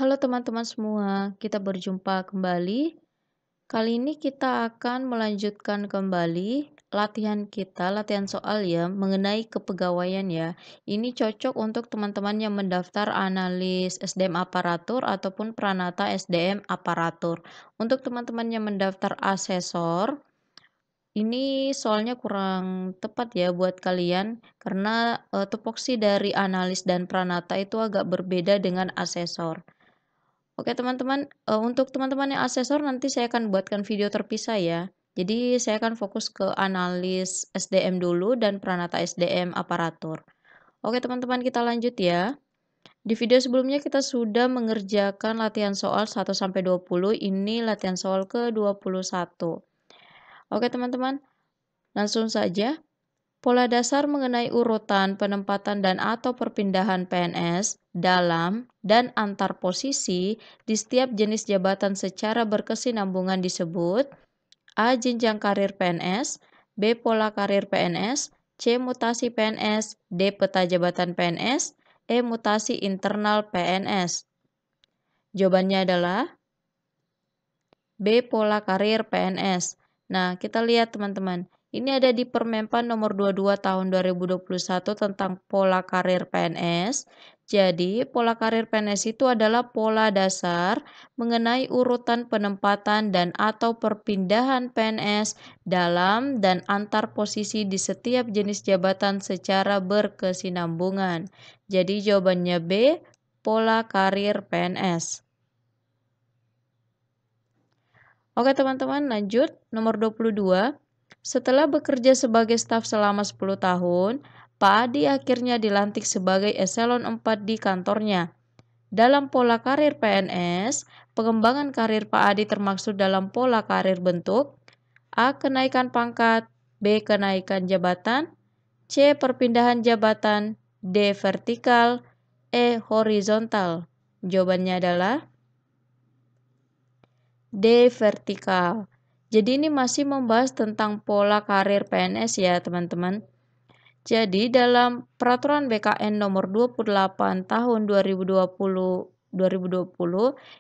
Halo teman-teman semua, kita berjumpa kembali. Kali ini kita akan melanjutkan kembali latihan kita, latihan soal ya, mengenai kepegawaian ya. Ini cocok untuk teman-teman yang mendaftar analis SDM aparatur ataupun pranata SDM aparatur. Untuk teman-teman yang mendaftar asesor, ini soalnya kurang tepat ya buat kalian karena tupoksi dari analis dan pranata itu agak berbeda dengan asesor. Oke teman-teman, untuk teman-teman yang asesor nanti saya akan buatkan video terpisah ya. Jadi saya akan fokus ke analis SDM dulu dan pranata SDM aparatur. Oke teman-teman kita lanjut ya. Di video sebelumnya kita sudah mengerjakan latihan soal 1-20, ini latihan soal ke-21. Oke teman-teman, langsung saja. Pola dasar mengenai urutan, penempatan dan/atau perpindahan PNS dalam dan antar posisi di setiap jenis jabatan secara berkesinambungan disebut A. Jenjang karir PNS, B. Pola karir PNS, C. Mutasi PNS, D. Peta jabatan PNS, E. Mutasi internal PNS. Jawabannya adalah B. Pola karir PNS. Nah, kita lihat teman-teman. Ini ada di Permenpan nomor 22 tahun 2021 tentang pola karir PNS. Jadi, pola karir PNS itu adalah pola dasar mengenai urutan penempatan dan atau perpindahan PNS dalam dan antar posisi di setiap jenis jabatan secara berkesinambungan. Jadi, jawabannya B, pola karir PNS. Oke teman-teman, lanjut. Nomor 22. Setelah bekerja sebagai staf selama 10 tahun, Pak Adi akhirnya dilantik sebagai eselon 4 di kantornya. Dalam pola karir PNS, pengembangan karir Pak Adi termaksud dalam pola karir bentuk A. Kenaikan pangkat, B. Kenaikan jabatan, C. Perpindahan jabatan, D. Vertikal, E. Horizontal. Jawabannya adalah D. Vertikal. Jadi ini masih membahas tentang pola karir PNS ya teman-teman. Jadi dalam peraturan BKN nomor 28 tahun 2020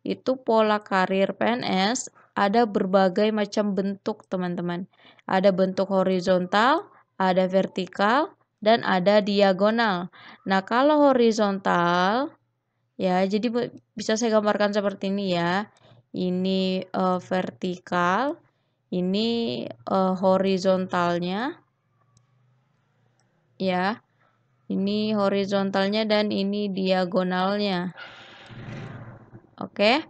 itu pola karir PNS ada berbagai macam bentuk teman-teman. Ada bentuk horizontal, ada vertikal, dan ada diagonal. Nah kalau horizontal ya jadi bisa saya gambarkan seperti ini ya. Ini vertikal, ini horizontalnya ya. Ini horizontalnya dan ini diagonalnya. Oke.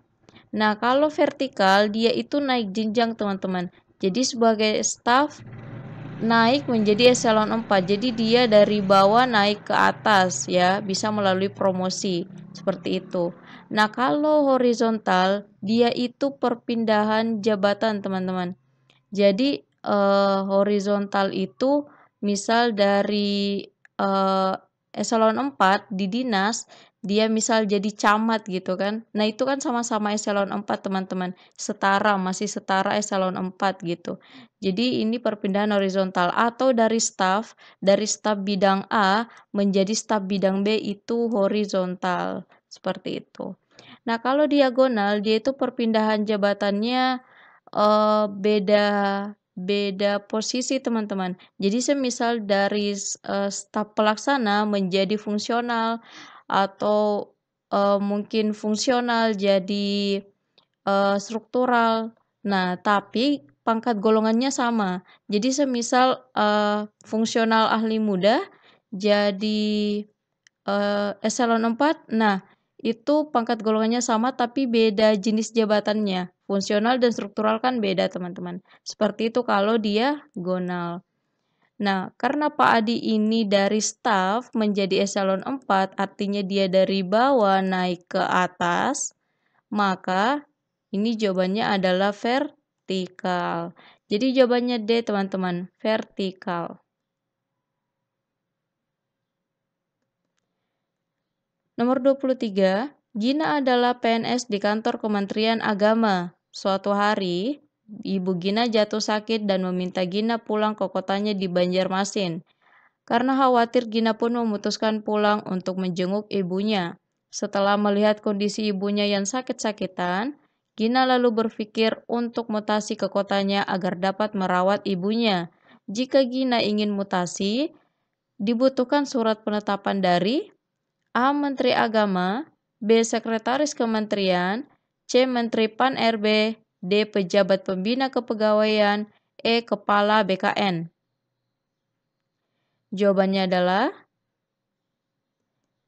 Nah, kalau vertikal dia itu naik jenjang, teman-teman. Jadi sebagai staff naik menjadi eselon 4. Jadi dia dari bawah naik ke atas ya, bisa melalui promosi seperti itu. Nah, kalau horizontal dia itu perpindahan jabatan, teman-teman. Jadi horizontal itu misal dari eselon 4 di dinas dia misal jadi camat gitu kan. Nah, itu kan sama-sama eselon 4, teman-teman. Setara, masih setara eselon 4 gitu. Jadi ini perpindahan horizontal atau dari staf bidang A menjadi staf bidang B itu horizontal. Seperti itu. Nah, kalau diagonal dia itu perpindahan jabatannya beda beda posisi teman-teman. Jadi semisal dari staf pelaksana menjadi fungsional atau mungkin fungsional jadi struktural. Nah, tapi pangkat golongannya sama. Jadi semisal fungsional ahli muda jadi eselon 4, nah itu pangkat golongannya sama tapi beda jenis jabatannya. Fungsional dan struktural kan beda teman-teman. Seperti itu kalau dia gonal. Nah, karena Pak Adi ini dari staf menjadi eselon 4, artinya dia dari bawah naik ke atas, maka ini jawabannya adalah vertikal. Jadi jawabannya D teman-teman, vertikal. Nomor 23, Gina adalah PNS di kantor Kementerian Agama. Suatu hari, Ibu Gina jatuh sakit dan meminta Gina pulang ke kotanya di Banjarmasin. Karena khawatir, Gina pun memutuskan pulang untuk menjenguk ibunya. Setelah melihat kondisi ibunya yang sakit-sakitan, Gina lalu berpikir untuk mutasi ke kotanya agar dapat merawat ibunya. Jika Gina ingin mutasi, dibutuhkan surat penetapan dari A. Menteri Agama, B. Sekretaris Kementerian, C. Menteri Pan-RB, D. Pejabat Pembina Kepegawaian, E. Kepala BKN. Jawabannya adalah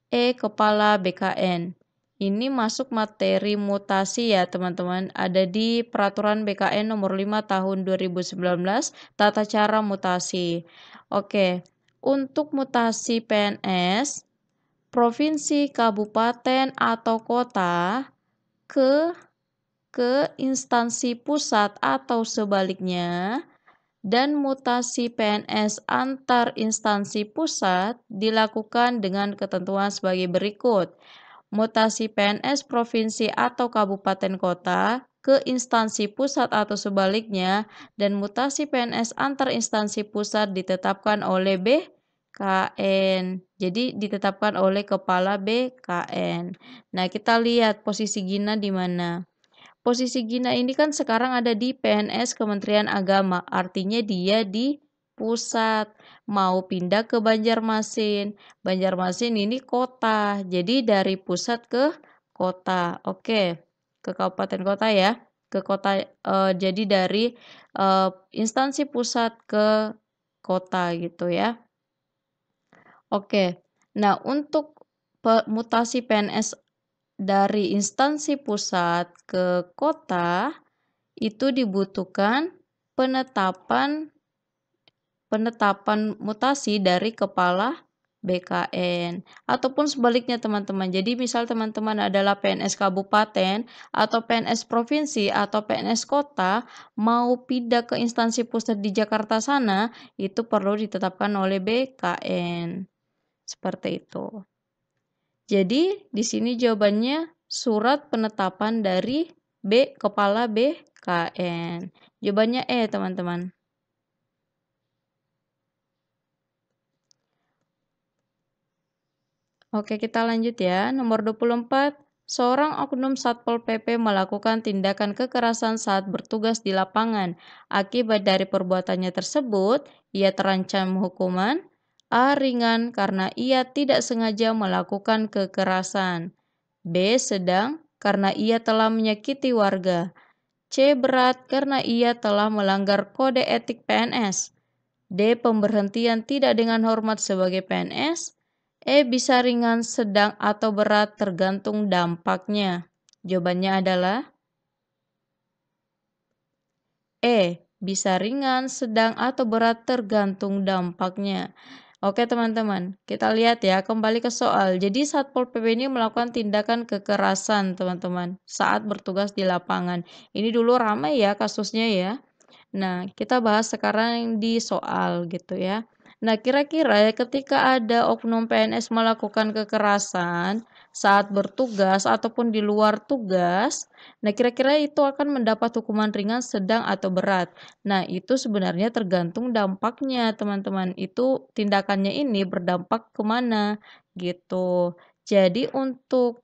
E. Kepala BKN. Ini masuk materi mutasi ya teman-teman. Ada di Peraturan BKN nomor 5 tahun 2019, tata cara mutasi. Oke, untuk mutasi PNS, provinsi, kabupaten, atau kota ke instansi pusat atau sebaliknya, dan mutasi PNS antar instansi pusat dilakukan dengan ketentuan sebagai berikut. Mutasi PNS provinsi atau kabupaten kota ke instansi pusat atau sebaliknya, dan mutasi PNS antar instansi pusat ditetapkan oleh BKN. Jadi ditetapkan oleh kepala BKN. Nah, kita lihat posisi Gina di mana. Posisi Gina ini kan sekarang ada di PNS Kementerian Agama, artinya dia di pusat, mau pindah ke Banjarmasin. Banjarmasin ini kota, jadi dari pusat ke kota. Oke, ke kabupaten kota ya, ke kota. Jadi dari instansi pusat ke kota gitu ya. Oke, nah untuk mutasi PNS dari instansi pusat ke kota itu dibutuhkan penetapan mutasi dari kepala BKN ataupun sebaliknya teman-teman. Jadi misal teman-teman adalah PNS kabupaten atau PNS provinsi atau PNS kota mau pindah ke instansi pusat di Jakarta sana, itu perlu ditetapkan oleh BKN. Seperti itu. Jadi di sini jawabannya surat penetapan dari kepala BKN. Jawabannya E, teman-teman. Oke, kita lanjut ya. Nomor 24. Seorang oknum Satpol PP melakukan tindakan kekerasan saat bertugas di lapangan. Akibat dari perbuatannya tersebut, ia terancam hukuman A. Ringan karena ia tidak sengaja melakukan kekerasan. B. Sedang karena ia telah menyakiti warga. C. Berat karena ia telah melanggar kode etik PNS. D. Pemberhentian tidak dengan hormat sebagai PNS. E. Bisa ringan, sedang, atau berat tergantung dampaknya. Jawabannya adalah E. Bisa ringan, sedang, atau berat tergantung dampaknya. Oke teman-teman, kita lihat ya, kembali ke soal. Jadi Satpol PP ini melakukan tindakan kekerasan teman-teman saat bertugas di lapangan. Ini dulu ramai ya kasusnya ya. Nah, kita bahas sekarang di soal gitu ya. Nah, kira-kira ketika ada oknum PNS melakukan kekerasan saat bertugas ataupun di luar tugas, nah kira-kira itu akan mendapat hukuman ringan, sedang, atau berat. Nah, itu sebenarnya tergantung dampaknya, teman-teman. Itu tindakannya ini berdampak kemana gitu. Jadi untuk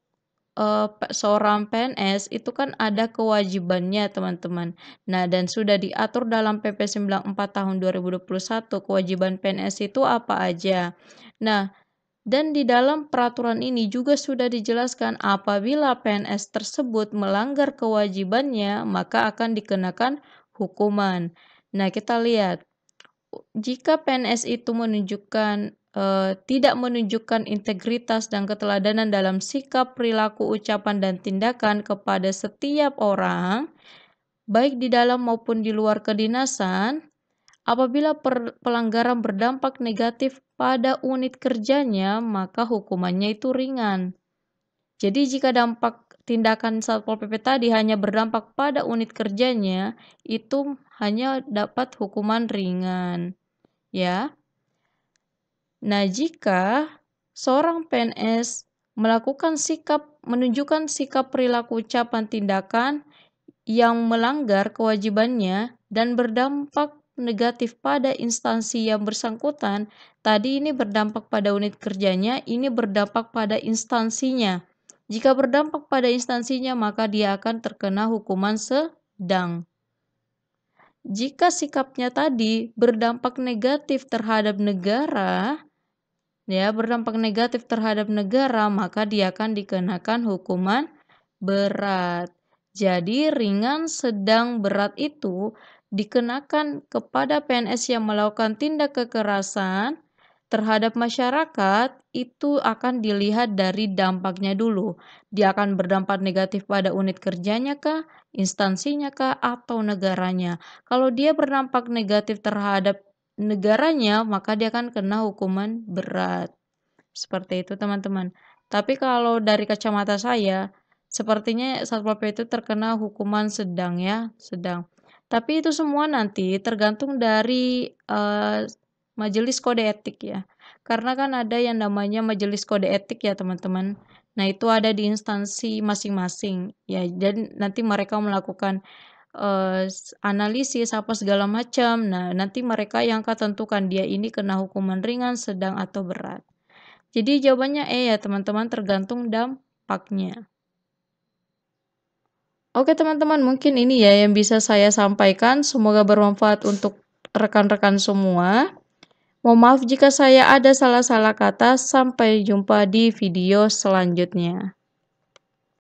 seorang PNS itu kan ada kewajibannya teman-teman. Nah, dan sudah diatur dalam PP 94 tahun 2021 kewajiban PNS itu apa aja. Nah, dan di dalam peraturan ini juga sudah dijelaskan apabila PNS tersebut melanggar kewajibannya, maka akan dikenakan hukuman. Nah, kita lihat jika PNS itu tidak menunjukkan integritas dan keteladanan dalam sikap, perilaku, ucapan, dan tindakan kepada setiap orang, baik di dalam maupun di luar kedinasan, apabila pelanggaran berdampak negatif pada unit kerjanya, maka hukumannya itu ringan. Jadi jika dampak tindakan Satpol PP tadi hanya berdampak pada unit kerjanya, itu hanya dapat hukuman ringan. Ya. Nah, jika seorang PNS menunjukkan sikap, perilaku, ucapan, tindakan yang melanggar kewajibannya dan berdampak negatif pada instansi yang bersangkutan, tadi ini berdampak pada unit kerjanya, ini berdampak pada instansinya. Jika berdampak pada instansinya, maka dia akan terkena hukuman sedang. Jika sikapnya tadi berdampak negatif terhadap negara, maka dia akan dikenakan hukuman berat. Jadi ringan, sedang, berat itu dikenakan kepada PNS yang melakukan tindak kekerasan terhadap masyarakat. Itu akan dilihat dari dampaknya dulu. Dia akan berdampak negatif pada unit kerjanya kah, instansinya kah, atau negaranya. Kalau dia berdampak negatif terhadap negaranya, maka dia akan kena hukuman berat. Seperti itu teman-teman. Tapi kalau dari kacamata saya, sepertinya Satpol PP itu terkena hukuman sedang ya, sedang. Tapi itu semua nanti tergantung dari majelis kode etik ya. Karena kan ada yang namanya majelis kode etik ya teman-teman. Nah itu ada di instansi masing-masing ya. Dan nanti mereka melakukan analisis apa segala macam. Nah nanti mereka yang akan tentukan dia ini kena hukuman ringan, sedang atau berat. Jadi jawabannya ya teman-teman, tergantung dampaknya. Oke teman-teman, mungkin ini ya yang bisa saya sampaikan. Semoga bermanfaat untuk rekan-rekan semua. Mohon maaf jika saya ada salah-salah kata. Sampai jumpa di video selanjutnya.